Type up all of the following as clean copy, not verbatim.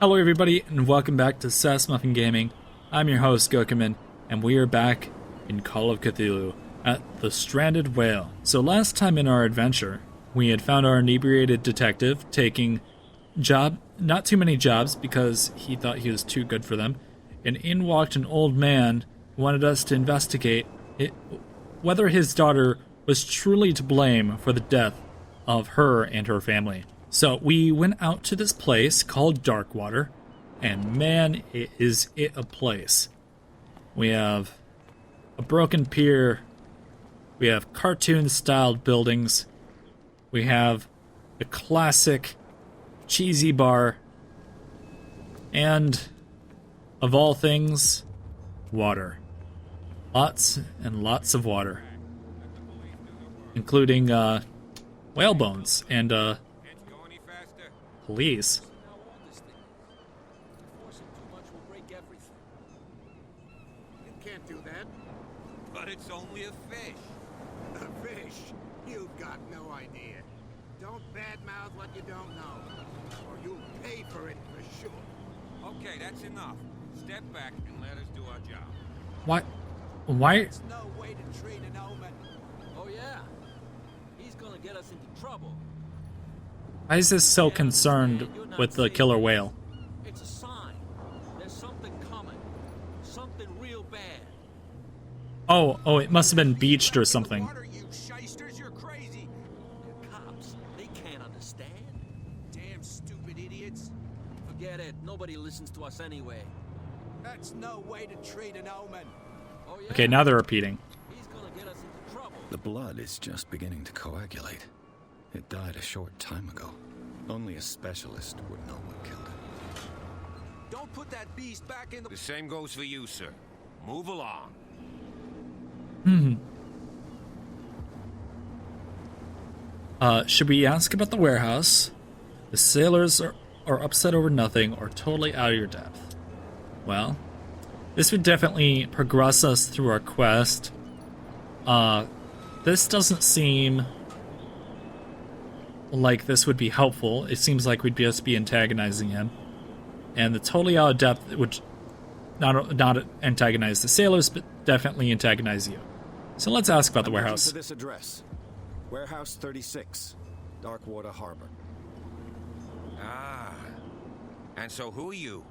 Hello everybody, and welcome back to Sass Muffin Gaming. I'm your host, Gokuman, and we are back in Call of Cthulhu at the Stranded Whale. So last time in our adventure, we had found our inebriated detective taking not too many jobs because he thought he was too good for them, and in walked an old man who wanted us to investigate whether his daughter was truly to blame for the death of her and her family. So we went out to this place called Darkwater, and man, is it a place. We have a broken pier, we have cartoon-styled buildings, we have a classic cheesy bar, and, of all things, water. Lots and lots of water. Including, whale bones and, police. You can't do that. But it's only a fish. A fish? You've got no idea. Don't badmouth what you don't know, or you'll pay for it for sure. Okay, that's enough. Step back and let us do our job. Why? There's no way to treat an omen. Oh yeah, he's gonna get us into trouble. Why is this so concerned with the killer whale? It's a sign. There's something coming. Something real bad. Oh, it must have been beached or something. What are you shysters? You're crazy. The cops, they can't understand. Damn stupid idiots. Forget it. Nobody listens to us anyway. That's no way to treat an omen. Oh yeah. Okay, now they're repeating. He's gonna get us into trouble. The blood is just beginning to coagulate. It died a short time ago. Only a specialist would know what killed it. Don't put that beast back in the... The same goes for you, sir. Move along. Should we ask about the warehouse? The sailors are upset over nothing or totally out of your depth. Well, this would definitely progress us through our quest. This doesn't seem like this would be helpful. It seems like we'd just be antagonizing him. And the totally out of depth would not antagonize the sailors, but definitely antagonize you. So let's ask about the warehouse. To this address, Warehouse 36, Darkwater Harbor. Ah. And so who are you?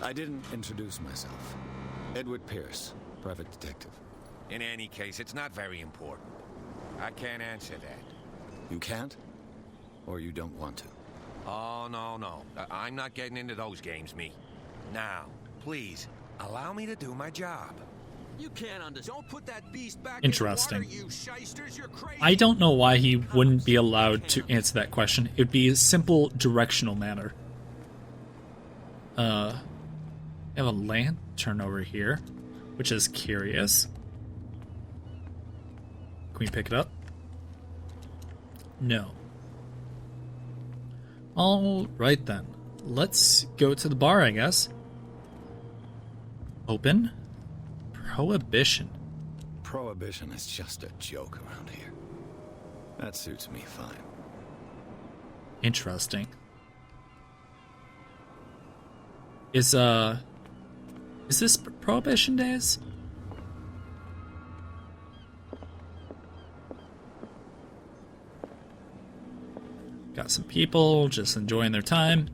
I didn't introduce myself. Edward Pierce, private detective. In any case, it's not very important. I can't answer that. You can't? Or you don't want to? Oh, no. I'm not getting into those games, me. Now, please, allow me to do my job. You can't understand. Don't put that beast back Interesting. in the water, you shysters. You're crazy. I don't know why he wouldn't be allowed to answer that question. It would be a simple directional matter. I have a lantern over here, which is curious. Can we pick it up? No. Alright then. Let's go to the bar, I guess. Open. Prohibition. Prohibition is just a joke around here. That suits me fine. Interesting. Is this Prohibition days? Got some people just enjoying their time.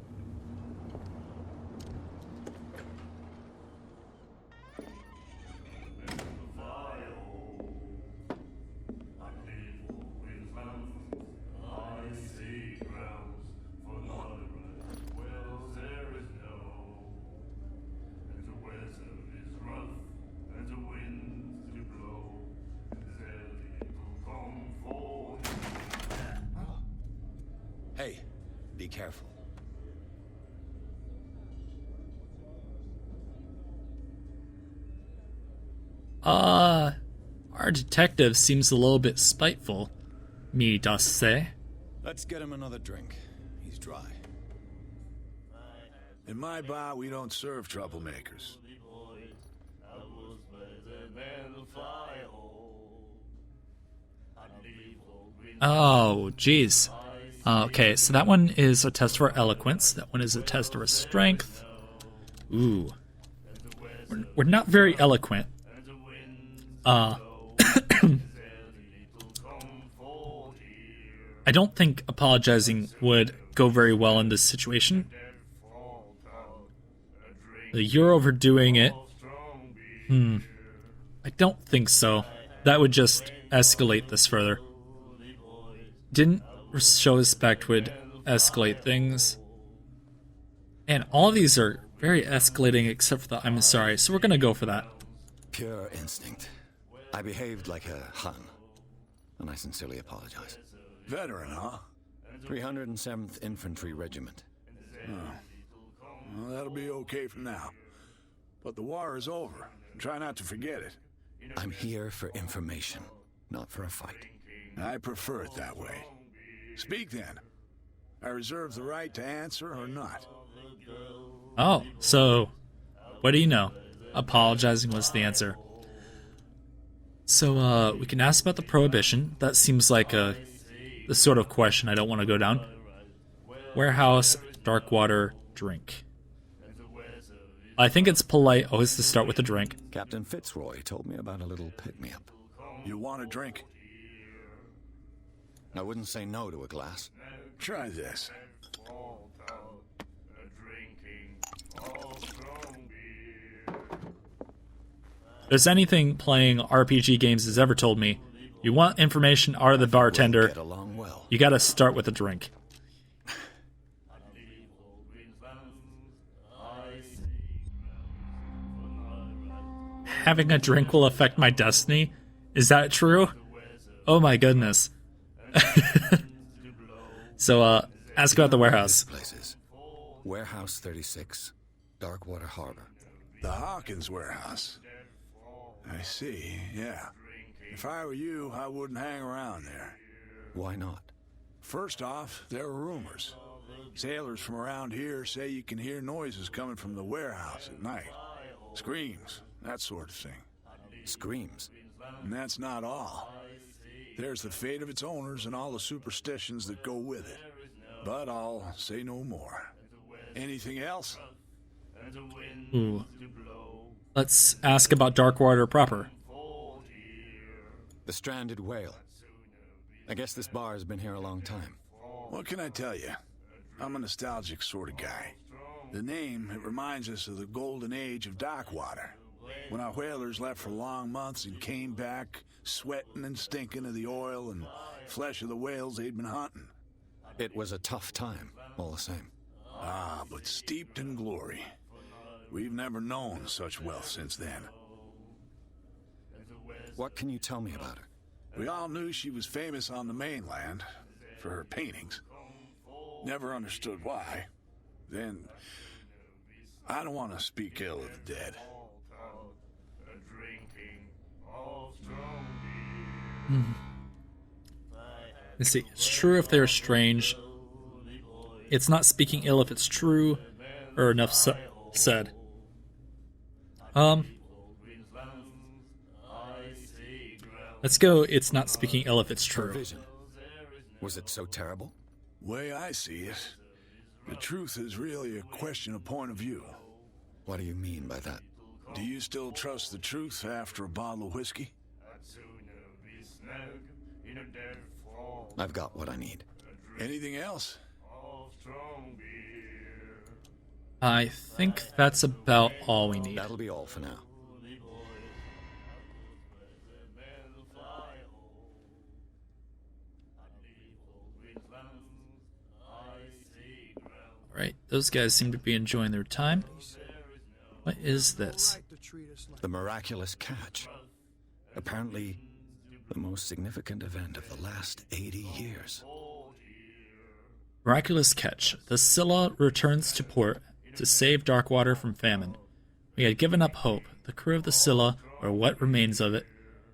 Hey, be careful. Our detective seems a little bit spiteful, me does say. Let's get him another drink. He's dry. In my bar, we don't serve troublemakers. Oh, jeez. Okay, so that one is a test for eloquence. That one is a test for strength. Ooh. We're not very eloquent. I don't think apologizing would go very well in this situation. You're overdoing it. I don't think so. That would just escalate this further. Didn't show respect would escalate things. And all of these are very escalating except for the I'm sorry, so we're gonna go for that. Pure instinct. I behaved like a Hun, and I sincerely apologize. Veteran, huh? 307th Infantry Regiment. Well, that'll be okay for now. But the war is over. Try not to forget it. I'm here for information, not for a fight. I prefer it that way. Speak then. I reserve the right to answer or not. Oh, so what do you know? Apologizing was the answer. So, we can ask about the prohibition. That seems like the sort of question I don't want to go down. Warehouse, Darkwater, drink. I think it's polite always to start with a drink. Captain Fitzroy told me about a little pick-me-up. You want a drink? I wouldn't say no to a glass. Try this. If there's anything playing RPG games has ever told me, you want information out of the bartender, Get along well. you gotta start with a drink. Having a drink will affect my destiny? Is that true? Oh my goodness. So, ask about the warehouse. Places. Warehouse 36, Darkwater Harbor. The Hawkins warehouse. I see, yeah. If I were you, I wouldn't hang around there. Why not? First off, there are rumors. Sailors from around here say you can hear noises coming from the warehouse at night. Screams, that sort of thing. Screams. And that's not all. There's the fate of its owners and all the superstitions that go with it. But I'll say no more. Anything else? Ooh. Let's ask about Darkwater proper. The stranded whale. I guess this bar has been here a long time. What can I tell you? I'm a nostalgic sort of guy. The name, it reminds us of the golden age of Darkwater. When our whalers left for long months and came back, sweating and stinking of the oil and flesh of the whales they'd been hunting. It was a tough time, all the same. Ah, but steeped in glory. We've never known such wealth since then. What can you tell me about her? We all knew she was famous on the mainland for her paintings. Never understood why. Then, I don't want to speak ill of the dead. Let's see. It's true if they're strange. It's not speaking ill if it's true, or enough said. Let's go. It's not speaking ill if it's Her true. vision. Was it so terrible? Way I see it, the truth is really a question of point of view. What do you mean by that? Do you still trust the truth after a bottle of whiskey? I've got what I need. Anything else? I think that's about all we need. That'll be all for now. Alright, those guys seem to be enjoying their time. What is this? The miraculous catch. Apparently, the most significant event of the last 80 years. Miraculous catch. The Scylla returns to port to save Darkwater from famine. We had given up hope. The crew of the Scylla, or what remains of it,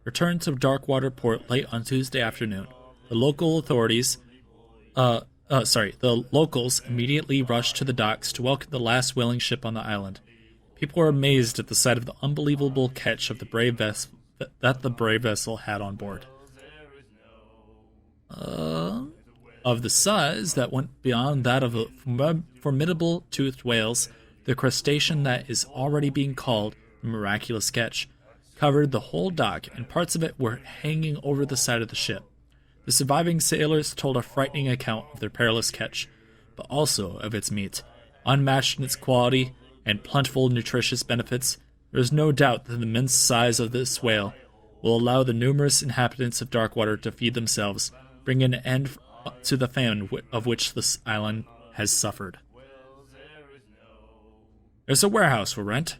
returned to Darkwater port late on Tuesday afternoon. The locals immediately rushed to the docks to welcome the last whaling ship on the island. People were amazed at the sight of the unbelievable catch of the brave vessel had on board. Of the size that went beyond that of formidable toothed whales, the crustacean that is already being called the miraculous catch covered the whole dock, and parts of it were hanging over the side of the ship. The surviving sailors told a frightening account of their perilous catch, but also of its meat. Unmatched in its quality and plentiful nutritious benefits, there is no doubt that the immense size of this whale will allow the numerous inhabitants of Darkwater to feed themselves, bring an end to the famine of which this island has suffered. There's a warehouse for rent.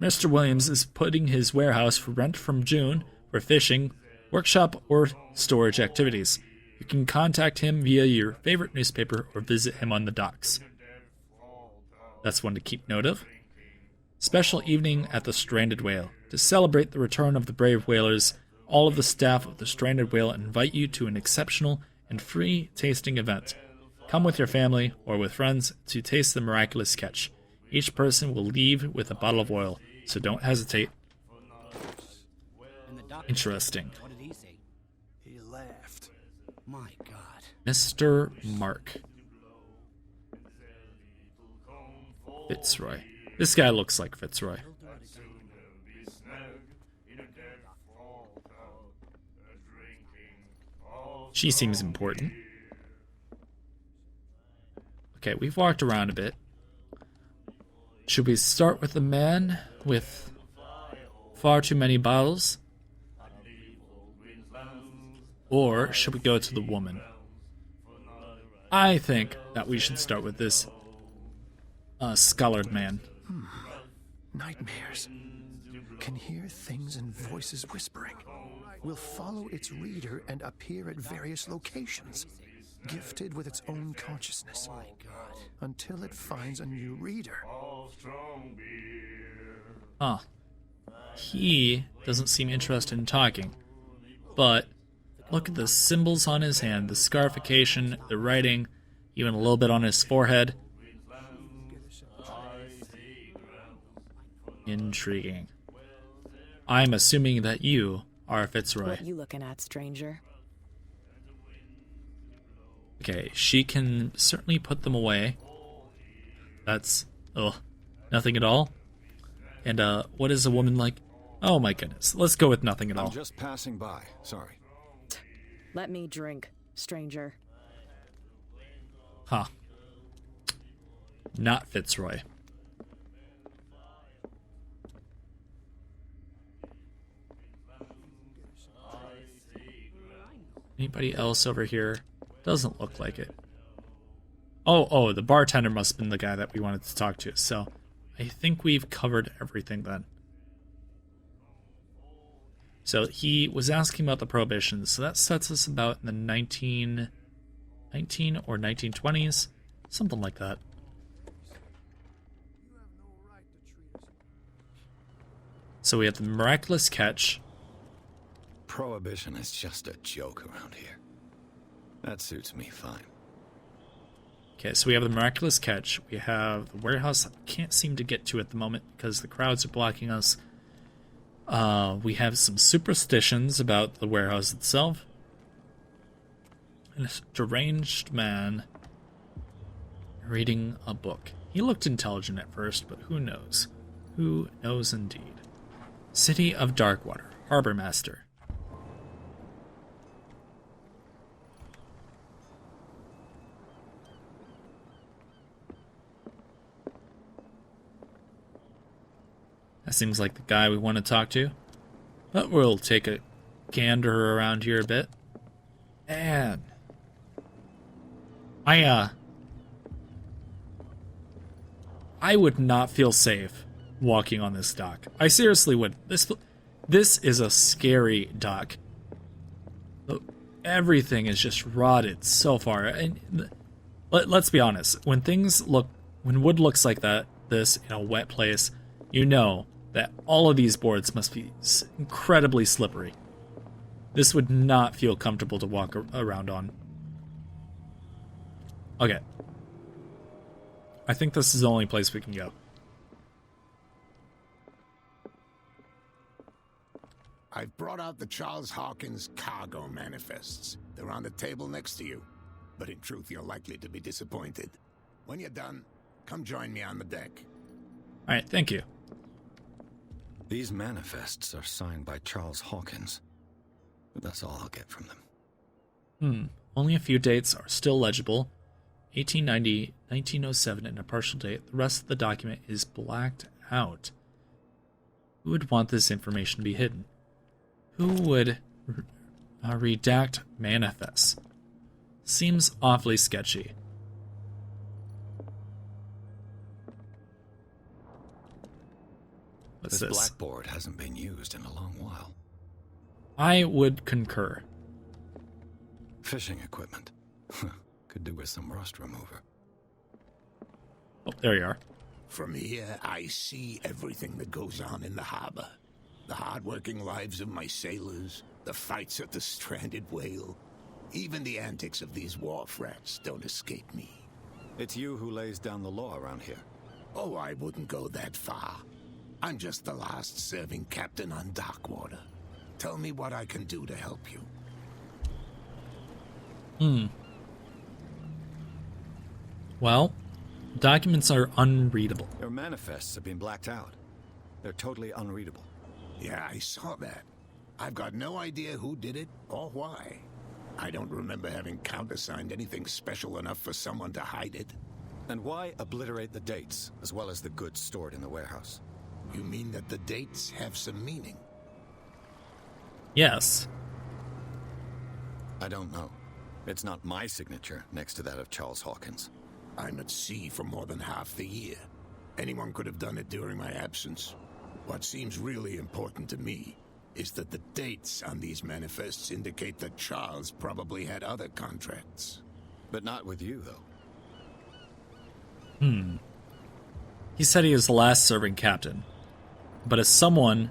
Mr. Williams is putting his warehouse for rent from June for fishing, workshop, or storage activities. You can contact him via your favorite newspaper or visit him on the docks. That's one to keep note of. Special evening at the Stranded Whale. To celebrate the return of the brave whalers, all of the staff of the Stranded Whale invite you to an exceptional and free tasting event. Come with your family or with friends to taste the miraculous catch. Each person will leave with a bottle of oil, so don't hesitate. Interesting. What did he say? He laughed. My God. Mr. Mark Fitzroy. This guy looks like Fitzroy. She seems important. Okay, we've walked around a bit. Should we start with the man with far too many bottles? Or should we go to the woman? I think that we should start with this scholared man. Nightmares. Can hear things and voices whispering. Will follow its reader and appear at various locations, gifted with its own consciousness, until it finds a new reader. Huh. He doesn't seem interested in talking, but look at the symbols on his hand, the scarification, the writing, even a little bit on his forehead. Intriguing. I'm assuming that you are Fitzroy. What you looking at, stranger? Okay, she can certainly put them away. That's, nothing at all. And, what is a woman like? Oh my goodness, let's go with nothing at all. I'm just passing by, sorry. Let me drink, stranger. Huh. Not Fitzroy. Anybody else over here? Doesn't look like it. Oh, the bartender must have been the guy that we wanted to talk to. So, I think we've covered everything then. So, he was asking about the prohibitions. So, that sets us about in the 19 or 1920s. Something like that. So, we have the miraculous catch. Prohibition is just a joke around here. That suits me fine. Okay, so we have the miraculous catch. We have the warehouse that we can't seem to get to at the moment because the crowds are blocking us. We have some superstitions about the warehouse itself. And a deranged man reading a book. He looked intelligent at first, but who knows? Who knows indeed. City of Darkwater, Harbormaster. That seems like the guy we want to talk to. But we'll take a gander around here a bit. And I would not feel safe walking on this dock. I seriously would. This is a scary dock. Everything is just rotted so far. And let's be honest. When wood looks like this in a wet place, you know that all of these boards must be incredibly slippery. This would not feel comfortable to walk around on. Okay. I think this is the only place we can go. I've brought out the Charles Hawkins cargo manifests. They're on the table next to you. but in truth, you're likely to be disappointed. When you're done, come join me on the deck. Alright, thank you. These manifests are signed by Charles Hawkins, but that's all I'll get from them. Only a few dates are still legible. 1890, 1907, and a partial date. The rest of the document is blacked out. Who would want this information to be hidden? Who would redact manifests? Seems awfully sketchy. What's This this? blackboard hasn't been used in a long while. I would concur. Fishing equipment. Could do with some rust remover. Oh, there you are. From here, I see everything that goes on in the harbor. The hard-working lives of my sailors, the fights at the stranded whale. Even the antics of these wharf rats don't escape me. It's you who lays down the law around here. Oh, I wouldn't go that far. I'm just the last serving captain on Darkwater. Tell me what I can do to help you. Well, documents are unreadable. Your manifests have been blacked out. They're totally unreadable. Yeah, I saw that. I've got no idea who did it or why. I don't remember having countersigned anything special enough for someone to hide it. And why obliterate the dates, as well as the goods stored in the warehouse? You mean that the dates have some meaning? Yes. I don't know. It's not my signature next to that of Charles Hawkins. I'm at sea for more than half the year. Anyone could have done it during my absence. What seems really important to me is that the dates on these manifests indicate that Charles probably had other contracts. But not with you, though. He said he was the last serving captain. But if someone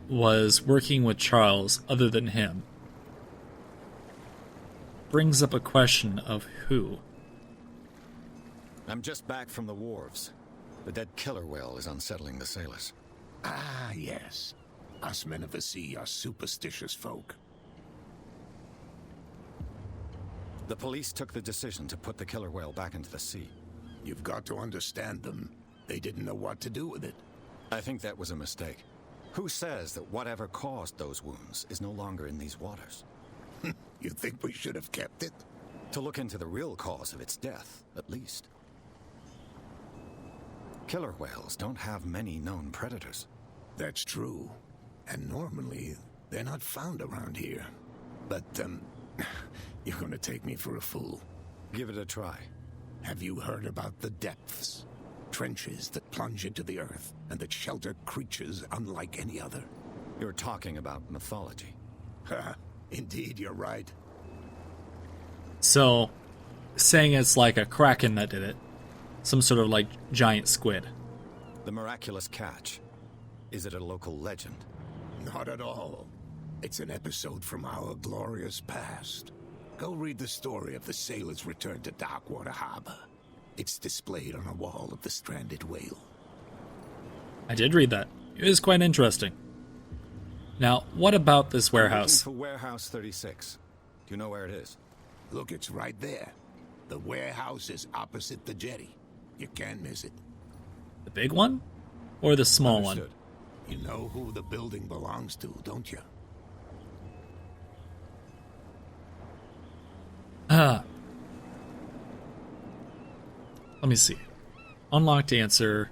was working with Charles other than him, brings up a question of who. I'm just back from the wharves. The dead killer whale is unsettling the sailors. Ah, yes. Us men of the sea are superstitious folk. The police took the decision to put the killer whale back into the sea. You've got to understand them. They didn't know what to do with it. I think that was a mistake. Who says that whatever caused those wounds is no longer in these waters? You think we should have kept it? To look into the real cause of its death, at least. Killer whales don't have many known predators. That's true. And normally, they're not found around here. But, you're gonna take me for a fool. Give it a try. Have you heard about the depths? Trenches that plunge into the earth and that shelter creatures unlike any other. You're talking about mythology. Indeed, you're right. So, saying it's like a kraken that did it. Some sort of like giant squid. The miraculous catch. Is it a local legend? Not at all. It's an episode from our glorious past. Go read the story of the sailors' return to Darkwater Harbor. It's displayed on a wall of the stranded whale. I did read that. It was quite interesting. Now, what about this I'm warehouse? looking for Warehouse 36. Do you know where it is? Look, it's right there. The warehouse is opposite the jetty. You can't miss it. The big one? Or the small one? Understood. You know who the building belongs to, don't you? Let me see. Unlocked answer.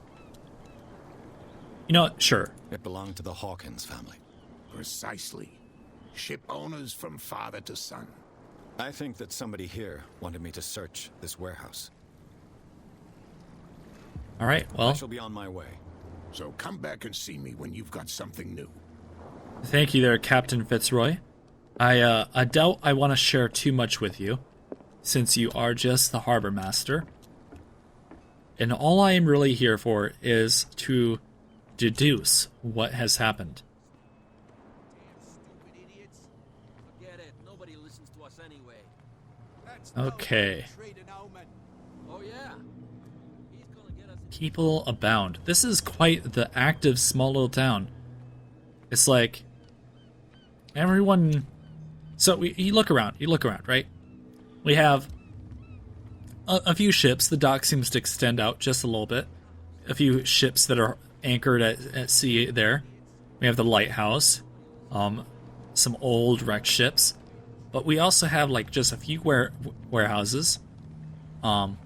You know what? Sure. It belonged to the Hawkins family. Precisely. Ship owners from father to son. I think that somebody here wanted me to search this warehouse. Alright, I well, shall be on my way. So come back and see me when you've got something new. thank you there, Captain Fitzroy. I doubt I want to share too much with you, since you are just the Harbormaster. And all I am really here for is to deduce what has happened. Stupid idiots. Forget it. Nobody listens to us anyway. Okay. Oh yeah. He's gonna get us. People abound. This is quite the active small little town. It's like everyone. So you look around, right? We have a few ships. The dock seems to extend out just a little bit. A few ships that are anchored at sea there. We have the lighthouse, some old wrecked ships, but we also have like just a few warehouses. And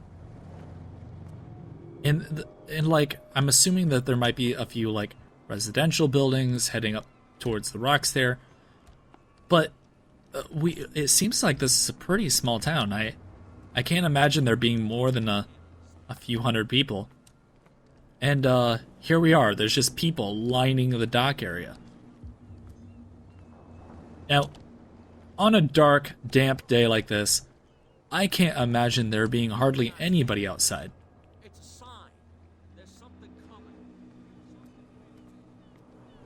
like I'm assuming that there might be a few like residential buildings heading up towards the rocks there. But it seems like this is a pretty small town. I can't imagine there being more than a few hundred people. And here we are. There's just people lining the dock area. Now, on a dark, damp day like this, I can't imagine there being hardly anybody outside. It's a sign. There's something coming.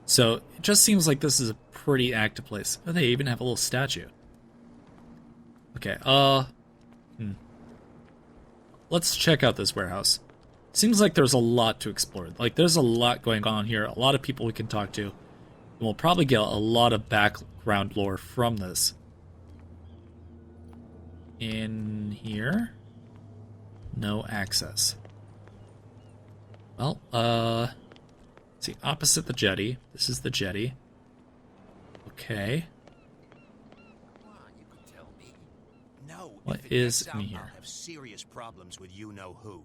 So, it just seems like this is a pretty active place. Oh, they even have a little statue. Okay, let's check out this warehouse. Seems like there's a lot to explore. Like, there's a lot going on here, a lot of people we can talk to. And we'll probably get a lot of background lore from this. In here? No access. Well, let's see, opposite the jetty. This is the jetty. Okay. You could tell me. No. What if it is gets in out, here? I'll have serious problems with you know who.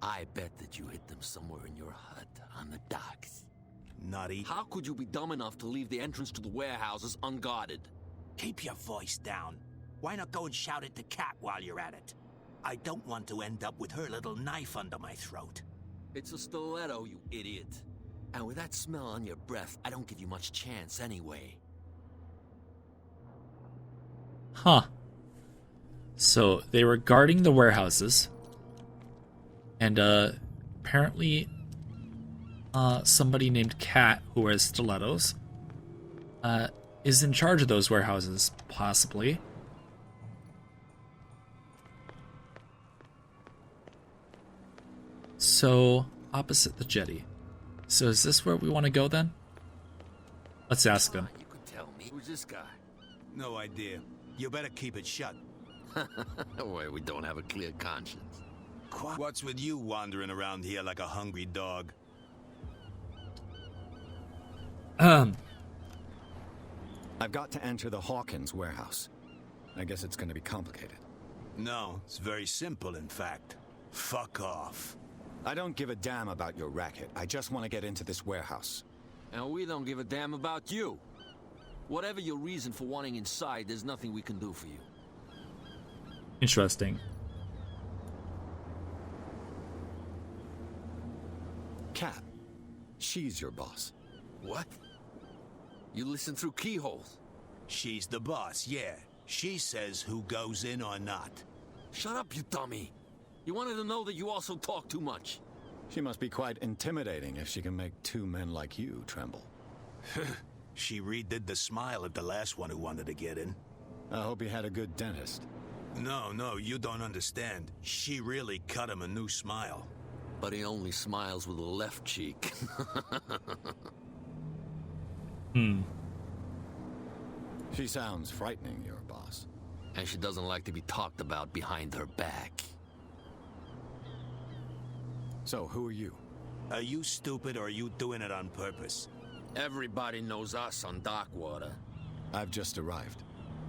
I bet that you hid them somewhere in your hut on the docks. Nutty. How could you be dumb enough to leave the entrance to the warehouses unguarded? Keep your voice down. Why not go and shout at the cat while you're at it? I don't want to end up with her little knife under my throat. It's a stiletto, you idiot. And with that smell on your breath, I don't give you much chance anyway. Huh. So, they were guarding the warehouses. And, apparently, somebody named Cat, who wears stilettos, is in charge of those warehouses, possibly. So, opposite the jetty. So is this where we want to go then? Let's ask them. You could tell me. Who's this guy? No idea. You better keep it shut. Why, we don't have a clear conscience. What's with you wandering around here like a hungry dog? I've got to enter the Hawkins warehouse. I guess it's going to be complicated. No, it's very simple, in fact. Fuck off. I don't give a damn about your racket. I just want to get into this warehouse. And we don't give a damn about you. Whatever your reason for wanting inside, there's nothing we can do for you. Interesting. Cat, she's your boss. What? You listen through keyholes. She's the boss, yeah. She says who goes in or not. Shut up, you dummy. You wanted to know that you also talk too much. She must be quite intimidating if she can make two men like you tremble. She redid the smile at the last one who wanted to get in. I hope he had a good dentist. No, you don't understand. She really cut him a new smile. But he only smiles with the left cheek. She sounds frightening, your boss. And she doesn't like to be talked about behind her back. So, who are you? Are you stupid or are you doing it on purpose? Everybody knows us on Darkwater. I've just arrived.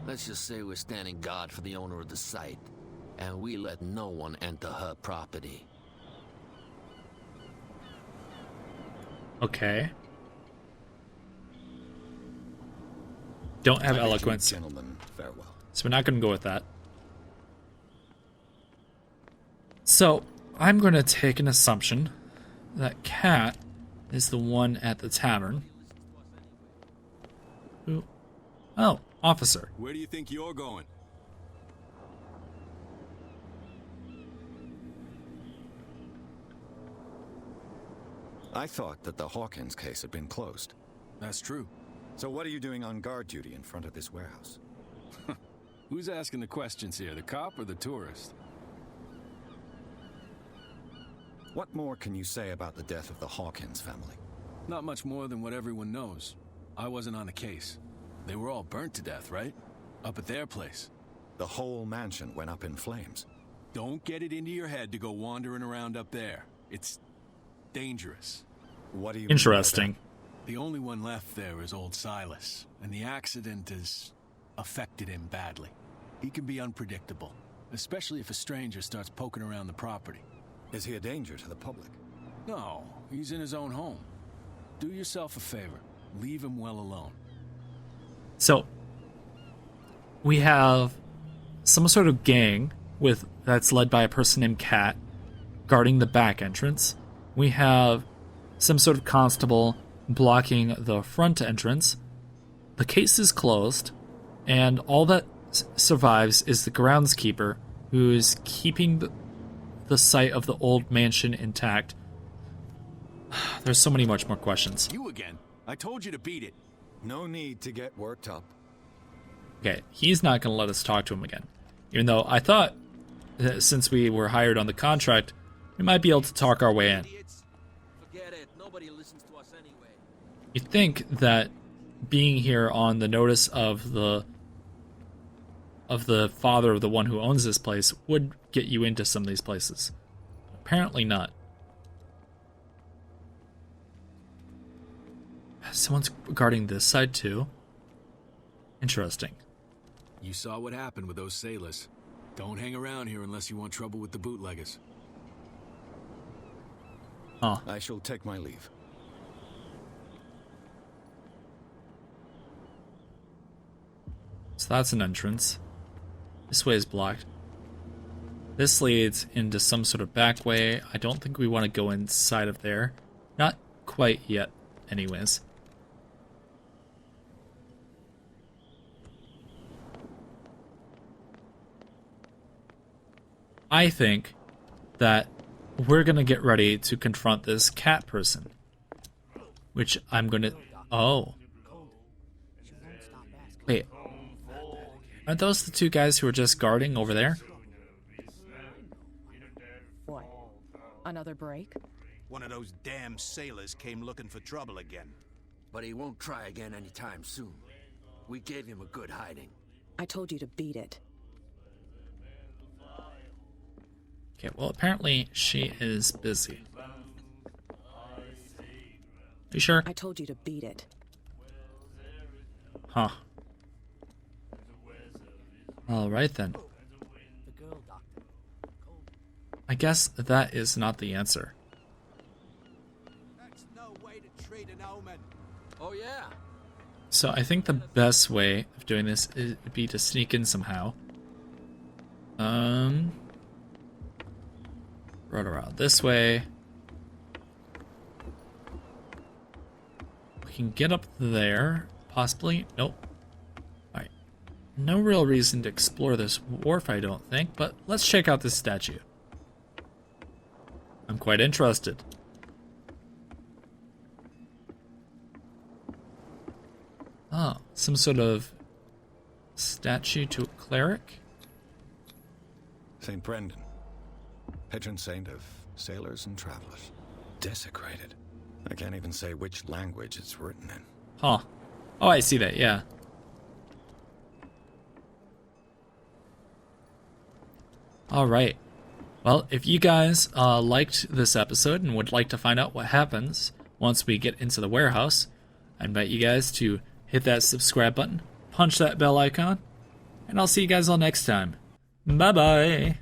Let's just say we're standing guard for the owner of the site. And we let no one enter her property. Okay. Don't have I bid you, eloquence, gentlemen, farewell. so we're not going to go with that. So, I'm going to take an assumption that Cat is the one at the tavern. Who? Oh, officer. Where do you think you're going? I thought that the Hawkins case had been closed. That's true. So what are you doing on guard duty in front of this warehouse? Who's asking the questions here, the cop or the tourist? What more can you say about the death of the Hawkins family? Not much more than what everyone knows. I wasn't on the case. They were all burnt to death, right? Up at their place. The whole mansion went up in flames. Don't get it into your head to go wandering around up there. It's dangerous. What do you Interesting. The only one left there is old Silas, and the accident has affected him badly. He can be unpredictable, especially if a stranger starts poking around the property. Is he a danger to the public? No, he's in his own home. Do yourself a favor. Leave him well alone. So, we have some sort of gang that's led by a person named Cat guarding the back entrance. We have some sort of constable blocking the front entrance. The case is closed, and all that survives is the groundskeeper, who's keeping the site of the old mansion intact. There's so many much more questions. You again. I told you to beat it. No need to get worked up. Okay, he's not going to let us talk to him again. Even though I thought that since we were hired on the contract, we might be able to talk our way in. Forget it. Nobody listens to us anyway. You'd think that being here on the notice of the father of the one who owns this place would get you into some of these places. Apparently not. Someone's guarding this side too. Interesting. You saw what happened with those sailors. Don't hang around here unless you want trouble with the bootleggers. Huh. I shall take my leave. So that's an entrance. This way is blocked. This leads into some sort of back way. I don't think we want to go inside of there. Not quite yet, anyways. I think that we're going to get ready to confront this cat person. Which I'm going to... Oh. Wait. Aren't those the two guys who were just guarding over there? What? Another break? One of those damn sailors came looking for trouble again. But he won't try again anytime soon. We gave him a good hiding. I told you to beat it. Okay, well, apparently she is busy. You sure? I told you to beat it. Huh. Alright then. I guess that is not the answer. That's no way to treat an omen. Oh, yeah. So I think the best way of doing this would be to sneak in somehow. Run around this way. We can get up there, possibly. Nope. Alright. No real reason to explore this wharf, I don't think, but let's check out this statue. I'm quite interested. Oh, some sort of statue to a cleric? St. Brendan, patron saint of sailors and travelers. Desecrated. I can't even say which language it's written in. Huh. Oh, I see that, yeah. Alright. Well, if you guys liked this episode and would like to find out what happens once we get into the warehouse, I invite you guys to hit that subscribe button, punch that bell icon, and I'll see you guys all next time. Bye-bye!